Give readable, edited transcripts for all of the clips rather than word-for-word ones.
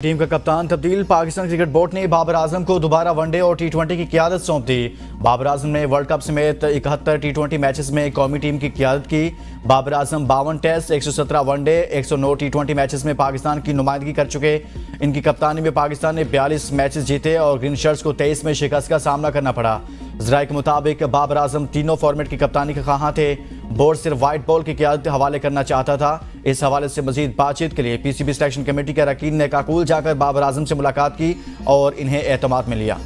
Team का कप्तान तब्दील। पाकिस्तान क्रिकेट बोर्ड ने बाबर आजम को दोबारा वनडे और टी20 की क़ियादत सौंप दी। बाबर आजम ने वर्ल्ड कप समेत 71 टी20 मैचेस में कौमी टीम की क़ियादत की। बाबर आजम 52 टेस्ट, 117 वनडे, 109 टी20 मैचेस में पाकिस्तान की नुमाइंदगी कर चुके। इनकी कप्तानी में पाकिस्तान ने 42 मैचेस जीते और ग्रीन शर्ट्स को 23 में शिकस्त का सामना करना पड़ा। ज़राए के मुताबिक बाबर आजम तीनों फॉर्मेट की कप्तानी के ख्वाहां थे। बोर्ड सिर्फ व्हाइट बॉल की क़ियादत हवाले करना चाहता था। इस हवाले से मजीद बातचीत के लिए पीसीबी सिलेक्शन कमेटी के अरकान ने काकुल जाकर बाबर आजम से मुलाकात की और इन्हें एतमाद में लिया।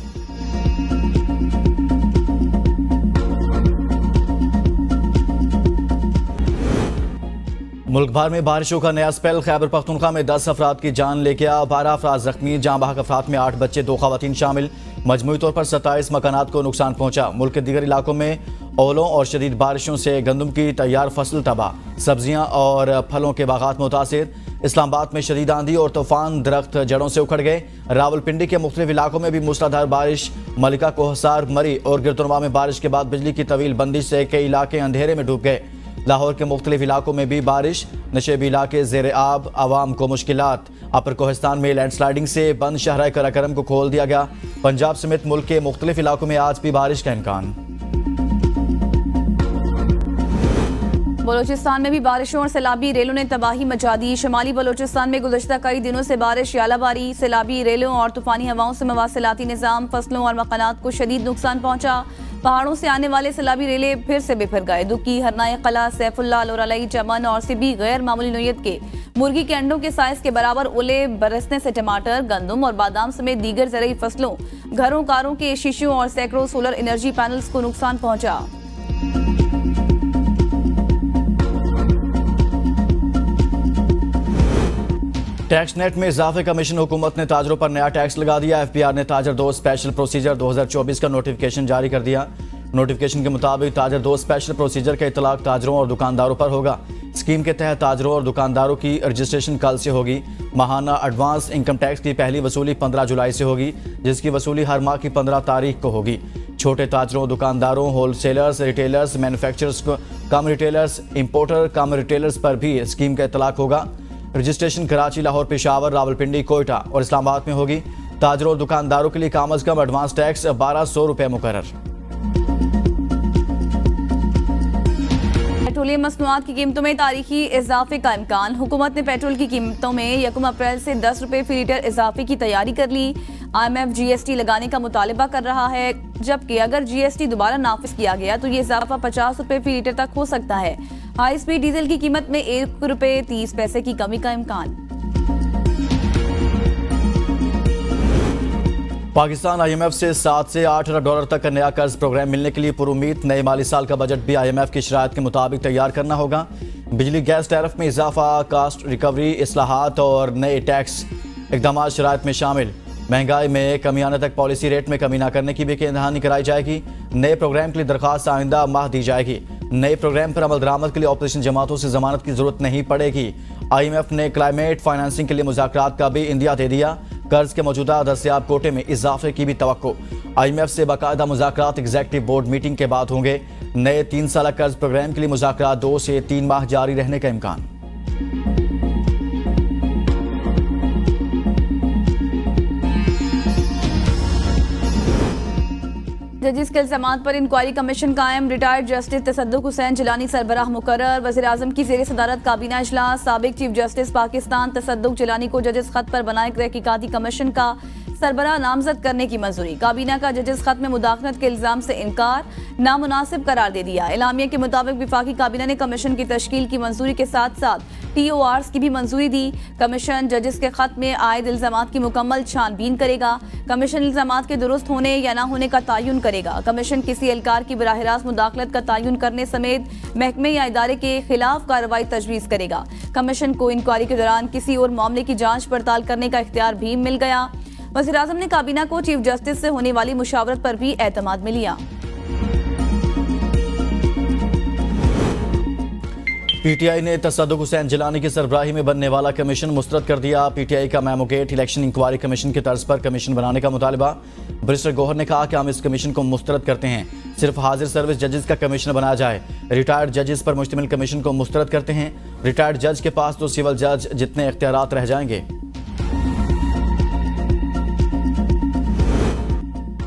मुल्क भर में बारिशों का नया स्पेल। खैबर पख्तूनख्वा में 10 अफराद की जान लेके 12 अफराद जख्मी। जाँ बहक अफराद में 8 बच्चे, 2 खवातीन शामिल। मजमूई तौर पर 27 मकानात को नुकसान पहुंचा। मुल्क के दीगर इलाकों में ओलों और शदीद बारिशों से गंदम की तैयार फसल तबाह, सब्जियां और फलों के बागात मुतासिर। इस्लामाबाद में शदीद आंधी और तूफान, दरख्त जड़ों से उखड़ गए। रावलपिंडी के मुख्तलिफ इलाकों में भी मूसलाधार बारिश। मलिका, कोहसार, मरी और गिरतुनवा में बारिश के बाद बिजली की तवील बंदिश से कई इलाके अंधेरे में डूब गए। लाहौर के मुख्तलिफ इलाकों में भी बारिश, नशेबी इलाके ज़ेर आब, आवाम को मुश्किलात। अपर कोहिस्तान में लैंडस्लाइडिंग से बंद शहर कराकरम को खोल दिया गया। पंजाब समेत मुल्क के मुख्तलिफ इलाकों में आज भी बारिश का इम्कान। बलोचिस्तान में भी बारिशों और सैलाबी रेलों ने तबाही मचा दी। शुमाली बलोचिस्तान में गुज़श्ता कई दिनों से बारिश, यालाबारी, सैलाबी रेलों और तूफानी हवाओं से मवासिलाती निज़ाम, फसलों और मकानात को शदीद नुकसान पहुंचा। पहाड़ों से आने वाले सैलाबी रेले फिर से बिफर गए। दुकी, हरनाए कला, सैफुल्ला, लोरालई, चमन और सिबी गैर मामूली नोयत के मुर्गी के अंडों के साइज के बराबर ओले बरसने से टमाटर, गंदम और बादाम समेत दीगर ज़रूरी फसलों, घरों, कारों के शीशों और सैकड़ों सोलर एनर्जी पैनल्स को नुकसान पहुंचा। टैक्स नेट में इजाफे का मिशन। हुकूमत ने ताजरों पर नया टैक्स लगा दिया। एफबीआर ने ताजर 2 स्पेशल प्रोसीजर 2024 का नोटिफिकेशन जारी कर दिया। नोटिफिकेशन के मुताबिक ताजर 2 स्पेशल प्रोसीजर का इतलाक ताजरों और दुकानदारों पर होगा। स्कीम के तहत ताजरों और दुकानदारों की रजिस्ट्रेशन कल से होगी। माहाना एडवांस इनकम टैक्स की पहली वसूली 15 जुलाई से होगी, जिसकी वसूली हर माह की 15 तारीख को होगी। छोटे ताजरों, दुकानदारों, होलसेलर्स, रिटेलर्स, मैन्युफैक्चरर्स, कम रिटेलर्स, इंपोर्टर कम रिटेलर्स पर भी स्कीम का इतलाक होगा। रजिस्ट्रेशन कराची, लाहौर, पेशावर, रावलपिंडी, कोयटा और इस्लामाबाद में होगी। ताजरों और दुकानदारों के लिए कम अज कम एडवांस टैक्स 1200 रुपये मुकर्रर। पेट्रोलियम मसनूआत की कीमतों में तारीखी इजाफे का इम्कान। हुकूमत ने पेट्रोल की कीमतों में 1 अप्रैल से 10 रुपये फी लीटर इजाफे की तैयारी कर ली। IMF GST लगाने का मुतालबा कर रहा है, जबकि अगर GST दोबारा नाफिज किया गया तो ये इजाफा 50 रुपये फी लीटर तक हो सकता है। हाई स्पीड डीजल की कीमत में 1 रुपये 30 पैसे की कमी का इम्कान। पाकिस्तान IMF से 7 से 8 अरब डॉलर तक का नया कर्ज प्रोग्राम मिलने के लिए पुरुमीद। नए माली साल का बजट भी IMF की शराइत के मुताबिक तैयार करना होगा। बिजली गैस टैरिफ में इजाफा, कास्ट रिकवरी, इस्लाहात और नए टैक्स इकदाम शराइत में शामिल। महंगाई में कमी आने तक पॉलिसी रेट में कमी न करने की भी दहानी कराई जाएगी। नए प्रोग्राम के लिए दरख्वास्त आइंदा माह दी जाएगी। नए प्रोग्राम पर अमल दरामद के लिए ऑपोजिशन जमातों से जमानत की जरूरत नहीं पड़ेगी। IMF ने क्लाइमेट फाइनेंसिंग के लिए मुज़ाकरात का भी इंदिया दे दिया। कर्ज के मौजूदा दस्तियाब कोटे में इजाफे की भी तवक्को। IMF से बाकायदा मुज़ाकरात एग्जीक्यूटिव बोर्ड मीटिंग के बाद होंगे। नए 3 साला कर्ज प्रोग्राम के लिए मुज़ाकरात 2 से 3 माह जारी रहने का इम्कान। जजिस के इल्जामात पर इंक्वायरी कमीशन कायम। रिटायर्ड जस्टिस तसद्दुक हुसैन जिलानी सरबराह मुकर्रर। वज़ीर आज़म की ज़ेर सदारत काबीना इजलास। साबिक चीफ जस्टिस पाकिस्तान तसद्दुक जिलानी को जजिस खत पर बनाए तहकीकाती कमीशन का सरबराह नामजद करने की मंजूरी। काबीना का जजिस खत में मुदाखलत के इल्जाम से इनकार नामुनासिब करार दे दिया। एलामिया के मुताबिक विफाकी काबीना ने कमीशन की तश्कील की मंजूरी के साथ साथ TORs की भी मंजूरी दी। कमीशन जजिस के खत में आयद इल्जामात की मुकम्मल छानबीन करेगा। कमीशन इल्जामात के दुरुस्त होने या न होने का तयन करेगा। कमीशन किसी एहलकार की बराह रास्त मुदाखलत का तयन करने समेत महकमे या इदारे के खिलाफ कार्रवाई तजवीज़ करेगा। कमीशन को इंक्वायरी के दौरान किसी और मामले की जाँच पड़ताल करने का इख्तियार भी मिल गया। वज़ीर आज़म ने काबीना को चीफ जस्टिस से होने वाली मुशावरत पर भी एतमाद में लिया। PTI ने तसद्दुक हुसैन जिलानी की सरबराही में बनने वाला कमीशन मुस्तरद कर दिया। PTI का मेमोगेट इलेक्शन इंक्वायरी कमीशन की तर्ज पर कमीशन बनाने का मुतालबा। बैरिस्टर गौहर ने कहा कि हम इस कमीशन को मुस्तरद करते हैं, सिर्फ हाजिर सर्विस जजेस का कमीशन बनाया जाए। रिटायर्ड जजेस पर मुश्तमिल कमीशन को मुस्तरद करते हैं। रिटायर्ड जज के पास तो सिविल जज जितने इख्तियारात रह जाएंगे।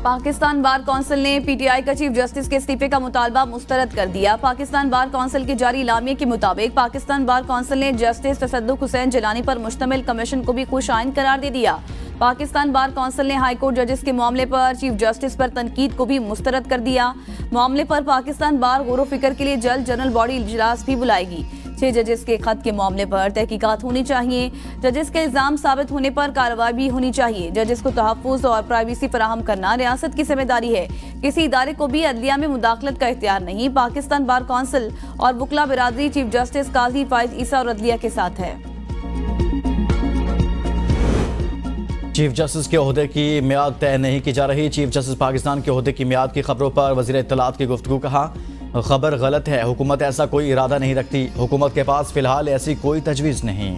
पाकिस्तान बार कौंसिल ने पीटीआई का चीफ जस्टिस के इस्तीफे का मुतालबा मुस्तरद कर दिया। पाकिस्तान बार कौंसिल के जारी इलामिये के मुताबिक पाकिस्तान बार कौंसिल ने जस्टिस तसद्दुक हुसैन जिलानी पर मुश्तमिल कमीशन को भी खुश आइन करार दे दिया। पाकिस्तान बार कौंसिल ने हाईकोर्ट जजेस के मामले पर चीफ जस्टिस पर तनकीद को भी मुस्तरद कर दिया। मामले पर पाकिस्तान बार गौर फिक्र के लिए जल्द जनरल बॉडी इजलास भी बुलाएगी। 6 जजेस के खत के मामले पर तहकीकात होनी चाहिए। जजेस के इल्जाम साबित होने पर कार्रवाई भी होनी चाहिए। जजेस को तहफ्फुज और प्राइवेसी फराहम करना रियासत की जिम्मेदारी है। किसी इदारे को भी अदलिया में मुदाखलत का इख्तियार नहीं। पाकिस्तान बार कौंसिल और बुकला बिरादरी चीफ जस्टिस काजी फाइज ईसा और अदलिया के साथ है। चीफ जस्टिस के ओहदे की मियाद तय नहीं की जा रही। चीफ जस्टिस पाकिस्तान के ओहदे की मियाद की खबरों पर वज़ीर इत्तलात की गुफ्तगू। कहा, खबर गलत है, हुकूमत ऐसा कोई इरादा नहीं रखती। हुकूमत के पास फिलहाल ऐसी कोई तजवीज़ नहीं।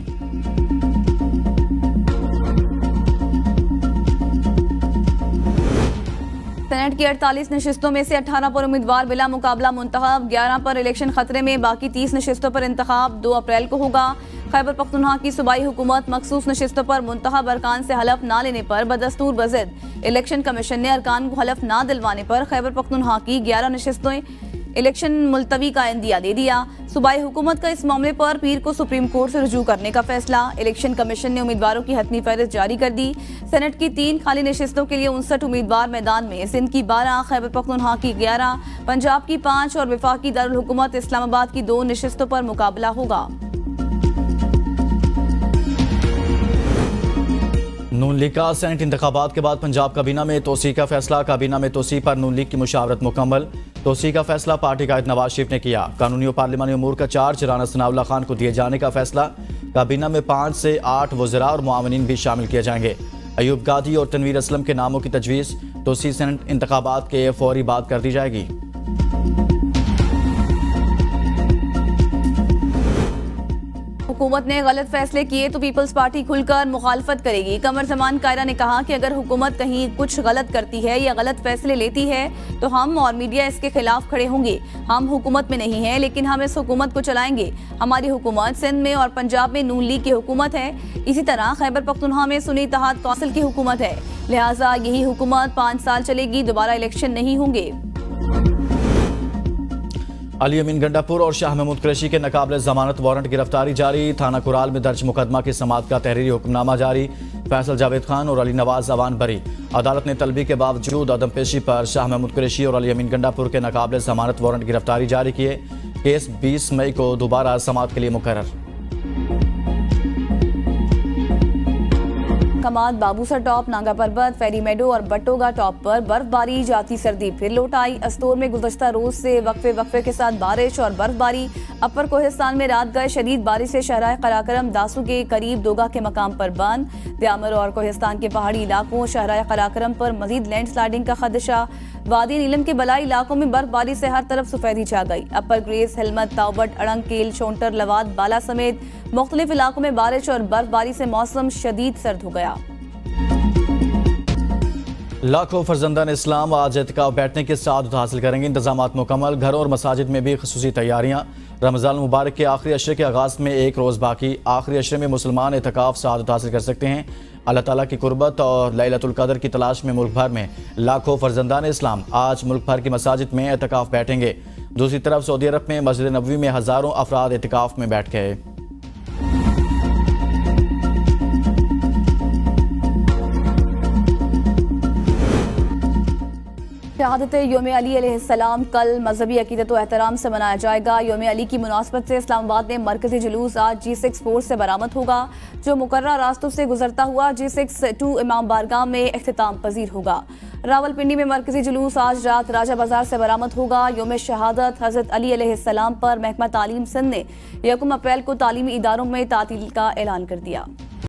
सेनेट की 48 नशिस्तों में से 18 पर उम्मीदवार बिला मुकाबला मुंतखब, 11 पर इलेक्शन खतरे में, बाकी 30 नशिस्तों पर इंतखाब 2 अप्रैल को होगा। खैबर पख्तूनख्वा की सूबाई हुकूमत मखसूस नशिस्तों पर मुंतखब अरकान से हलफ ना लेने पर बदस्तूर बज़िद। इलेक्शन कमीशन ने अरकान को हलफ ना दिलवाने पर खैबर पख्तूनख्वा की 11 नशिस्तों इलेक्शन मुलतवी का इंदिया दे दिया। सूबाई हुकूमत का इस मामले पर पीर को सुप्रीम कोर्ट से रुजू करने का फैसला। इलेक्शन कमीशन ने उम्मीदवारों की हतमी फहरिस्त जारी कर दी। सेनेट की 3 खाली नशिस्तों के लिए 59 उम्मीदवार मैदान में। सिंध की 12, खैबर पख्तूनख्वा की 11, पंजाब की 5 और वफाकी दारुल हुकूमत इस्लामाबाद की 2 नशिस्तों पर मुकाबला होगा। नून लीग का सेनेट इंतखाबात के बाद पंजाब काबीना में तोसी का फैसला। काबीना में तोसी पर नून लीग की मुशावरत मुकम्मल। तोसी का फैसला पार्टी कायद नवाज शरीफ ने किया। कानूनी और पार्लिमानी अमूर का चार्ज राना सनाउल्लाह खान को दिए जाने का फैसला। काबीना में 5 से 8 वज़रा और मुआवनीन भी शामिल किए जाएंगे। अयूब गादी और तनवीर असलम के नामों की तजवीज़। तोसी सेनेट इंतखाबात के फौरी बाद कर दी जाएगी। हुकूमत ने गलत फैसले किए तो पीपल्स पार्टी खुलकर मुखालफत करेगी। कमर जमान कायरा ने कहा कि अगर हुकूमत कहीं कुछ गलत करती है या गलत फैसले लेती है तो हम और मीडिया इसके खिलाफ खड़े होंगे। हम हुकूमत में नहीं हैं, लेकिन हम इस हुकूमत को चलाएंगे। हमारी हुकूमत सिंध में और पंजाब में नून लीग की हुकूमत है। इसी तरह खैबर पख्तूनख्वा में सुन्नी इत्तेहाद कौंसिल की हुकूमत है। लिहाजा यही हुकूमत 5 साल चलेगी। दोबारा इलेक्शन नहीं होंगे। अली अमीन गंडापुर और शाह महमूद कुरैशी के नाकाबिले जमानत वारंट गिरफ्तारी जारी। थाना कुराल में दर्ज मुकदमा की समाअत का तहरीरी हुक्मनामा जारी। फैसल जावेद खान और अली नवाज अवान बरी। अदालत ने तलबी के बावजूद अदम पेशी पर शाह महमूद कुरैशी और अली अमीन गंडापुर के नाकाबिले जमानत वारंट गिरफ्तारी जारी किए। केस 20 मई को दोबारा समाअत के लिए मुकर्रर। कमात, बाबूसर टॉप, नांगा पर्बत, फेरी मेडो और बट्टोगा टॉप पर बर्फबारी, जाती सर्दी फिर लौट आई। अस्तोर में गुज़श्ता रोज से वक्फे के साथ बारिश और बर्फबारी। अपर कोहिस्तान में रात गए शदीद बारिश से शहराए कराकरम दासू के करीब दोगा के मकाम पर बंद। द्यामर और कोहिस्तान के पहाड़ी इलाकों शहराए कराकरम पर मजीद लैंडस्लाइडिंग का खदशा। वादी नीलम के बलाई इलाकों में बर्फबारी से हर तरफ सफेदी छा गई। अपर ग्रेस, हिलमत, तावबट, अड़ंग, केल, शोंटर, लवाद, बाला समेत मुख्तलिफ इलाकों में बारिश और बर्फबारी से मौसम शदीद सर्द हो गया। लाखों फर्जंदान इस्लाम आज एतिकाफ बैठने के साथ हासिल करेंगे। इंतजामात मुकम्मल। घरों और मसाजिद में भी खसूसी तैयारियां। रमज़ान मुबारक के आखिरी अशरे के आगाज़ में 1 रोज़ बाकी। आखिरी अशरे में मुसलमान एतिकाफ सादत हासिल कर सकते हैं। अल्लाह ताला की कुर्बत और लैलतुल कदर की तलाश में मुल्क भर में लाखों फर्जंदान इस्लाम आज मुल्क भर की मसाजिद में एतिकाफ बैठेंगे। दूसरी तरफ सऊदी अरब में मस्जिद नबवी में हज़ारों अफराद एतिकाफ में बैठ गए। शहादत योम अली अलैहिस्सलाम कल मजहबी अकीदत व एहतराम से मनाया जाएगा। योम अली की मुनासबत से इस्लामाबाद में मरकजी जुलूस आज G6 फोर्स से बरामद होगा, जो मुकर्रर रास्तों से गुजरता हुआ G6-2 इमाम बारगाह में इख्तिताम पजीर होगा। रावलपिंडी में मरकजी जुलूस आज रात राजा बाजार से बरामद होगा। योम शहादत हजरत अली अलैहिस्सलाम पर महकमा तालीम सिंध ने 1 अप्रैल को तालीमी इदारों में तातील का ऐलान कर दिया।